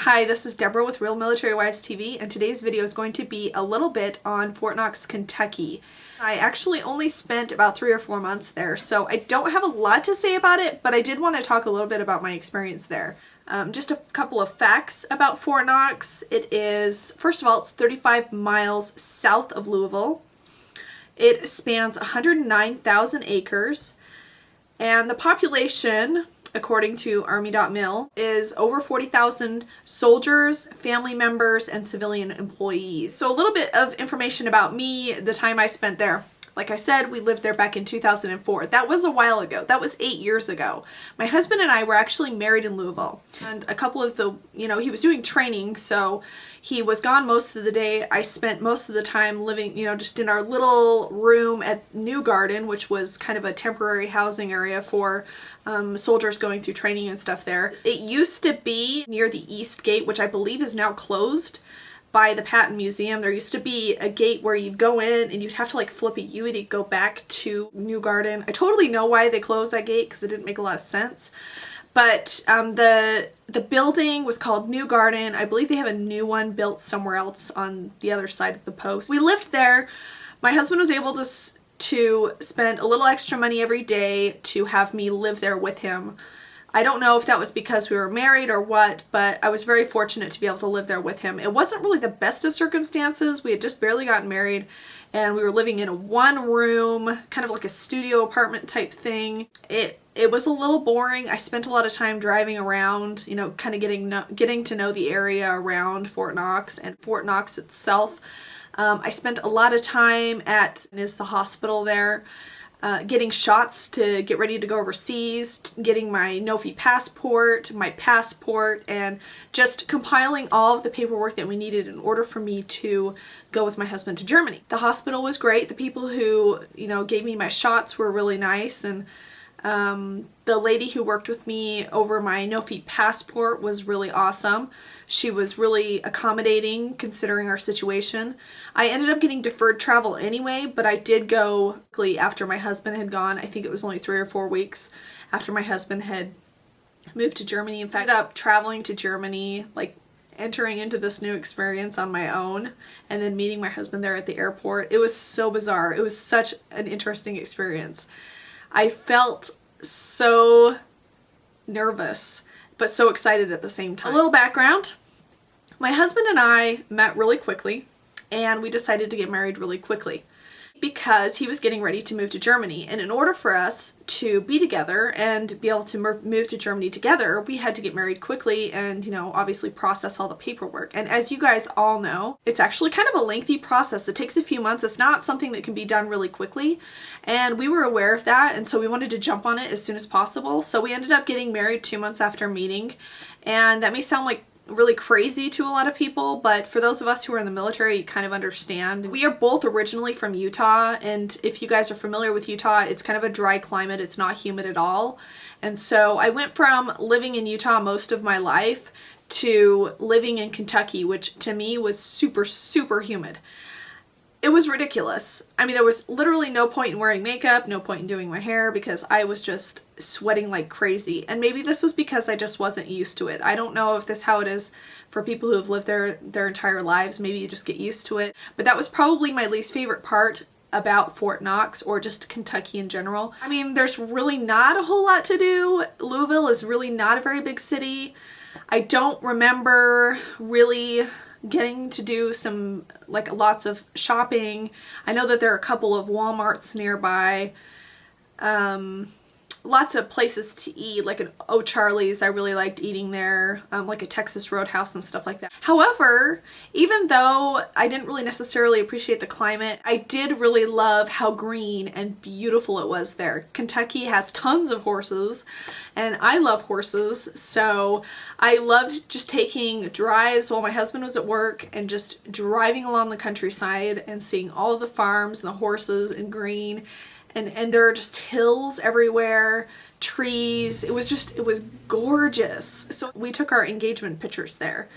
Hi, this is Deborah with RealMilitaryWivesTV, and today's video is going to be a little bit on Fort Knox, Kentucky. I actually only spent about 3 or 4 months there, so I don't have a lot to say about it, but I did want to talk a little bit about my experience there. Just a couple of facts about Fort Knox. It is, first of all, it's 35 miles south of Louisville. It spans 109,000 acres, and the population, according to Army.mil, is over 40,000 soldiers, family members, and civilian employees. So a little bit of information about me, the time I spent there. Like I said, we lived there back in 2004. That was a while ago. That was 8 years ago. My husband and I were actually married in Louisville. And a couple of the, he was doing training, so he was gone most of the day. I spent most of the time living, just in our little room at New Garden, which was kind of a temporary housing area for soldiers going through training and stuff there. It used to be near the East Gate, which I believe is now closed, by the Patton Museum. There used to be a gate where you'd go in and you'd have to like flip a U to go back to New Garden. I totally know why they closed that gate because it didn't make a lot of sense. But the building was called New Garden. I believe they have a new one built somewhere else on the other side of the post. We lived there. My husband was able to spend a little extra money every day to have me live there with him. I don't know if that was because we were married or what, but I was very fortunate to be able to live there with him. It wasn't really the best of circumstances. We had just barely gotten married and we were living in a one-room, kind of like a studio apartment type thing. It was a little boring. I spent a lot of time driving around, kind of getting to know the area around Fort Knox and Fort Knox itself. I spent a lot of time at the hospital there. Getting shots to get ready to go overseas, getting my no-fee passport, my passport, and just compiling all of the paperwork that we needed in order for me to go with my husband to Germany. The hospital was great. The people who, gave me my shots were really nice, and the lady who worked with me over my no-fee passport was really awesome. She was really accommodating considering our situation. I ended up getting deferred travel anyway, but I did go quickly after my husband had gone. I think it was only 3 or 4 weeks after my husband had moved to Germany. In fact, I ended up traveling to Germany, like entering into this new experience on my own, and then meeting my husband there at the airport. It was so bizarre. It was such an interesting experience. I felt so nervous, but so excited at the same time. A little background. My husband and I met really quickly, and we decided to get married really quickly because he was getting ready to move to Germany. And in order for us to be together and be able to move to Germany together, we had to get married quickly and, obviously process all the paperwork. And as you guys all know, it's actually kind of a lengthy process. It takes a few months. It's not something that can be done really quickly. And we were aware of that, and so we wanted to jump on it as soon as possible. So we ended up getting married 2 months after meeting. And that may sound like really crazy to a lot of people, but for those of us who are in the military, you kind of understand. We are both originally from Utah, and if you guys are familiar with Utah, it's kind of a dry climate. It's not humid at all. And so I went from living in Utah most of my life to living in Kentucky, which to me was super, super humid. It was ridiculous. I mean, there was literally no point in wearing makeup, no point in doing my hair, because I was just sweating like crazy. And maybe this was because I just wasn't used to it. I don't know if this is how it is for people who have lived there their entire lives. Maybe you just get used to it. But that was probably my least favorite part about Fort Knox, or just Kentucky in general. I mean, there's really not a whole lot to do. Louisville is really not a very big city. I don't remember really getting to do lots of shopping. I know that there are a couple of Walmarts nearby. Lots of places to eat, like an O'Charlie's. I really liked eating there, like a Texas Roadhouse and stuff like that. However, even though I didn't really necessarily appreciate the climate, I did really love how green and beautiful it was there. Kentucky has tons of horses, and I love horses, so I loved just taking drives while my husband was at work and just driving along the countryside and seeing all of the farms and the horses and green. And there are just hills everywhere, trees. It was gorgeous. So we took our engagement pictures there.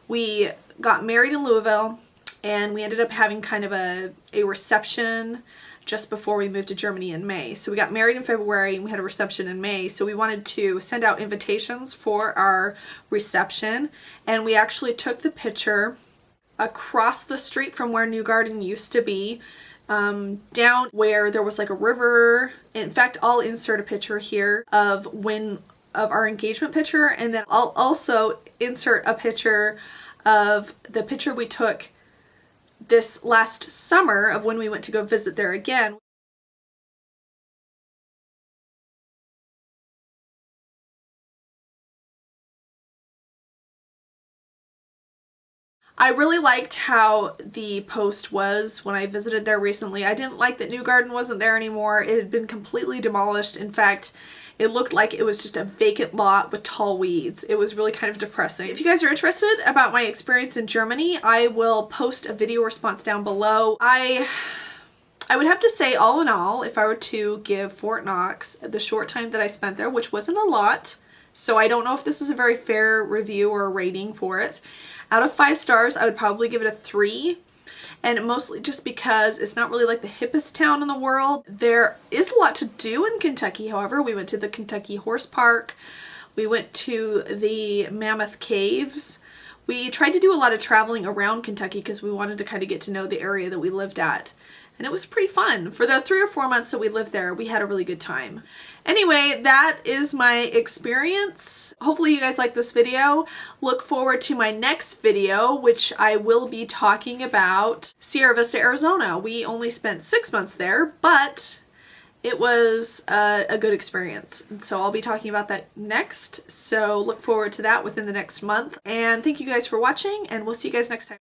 We got married in Louisville, and we ended up having kind of a reception just before we moved to Germany in May. So we got married in February and we had a reception in May. So we wanted to send out invitations for our reception, and we actually took the picture across the street from where New Garden used to be, down where there was like a river. In fact, I'll insert a picture here of our engagement picture, and then I'll also insert a picture of the picture we took this last summer of when we went to go visit there again. I really liked how the post was when I visited there recently. I didn't like that New Garden wasn't there anymore. It had been completely demolished. In fact, it looked like it was just a vacant lot with tall weeds. It was really kind of depressing. If you guys are interested about my experience in Germany, I will post a video response down below. I would have to say, all in all, if I were to give Fort Knox the short time that I spent there, which wasn't a lot, so I don't know if this is a very fair review or rating for it. Out of 5 stars, I would probably give it a 3. And mostly just because it's not really like the hippest town in the world. There is a lot to do in Kentucky, however. We went to the Kentucky Horse Park. We went to the Mammoth Caves. We tried to do a lot of traveling around Kentucky because we wanted to kind of get to know the area that we lived at. And it was pretty fun. For the 3 or 4 months that we lived there, we had a really good time. Anyway, that is my experience. Hopefully you guys like this video. Look forward to my next video, which I will be talking about Sierra Vista, Arizona. We only spent 6 months there, but it was a good experience. And so I'll be talking about that next. So look forward to that within the next month. And thank you guys for watching, and we'll see you guys next time.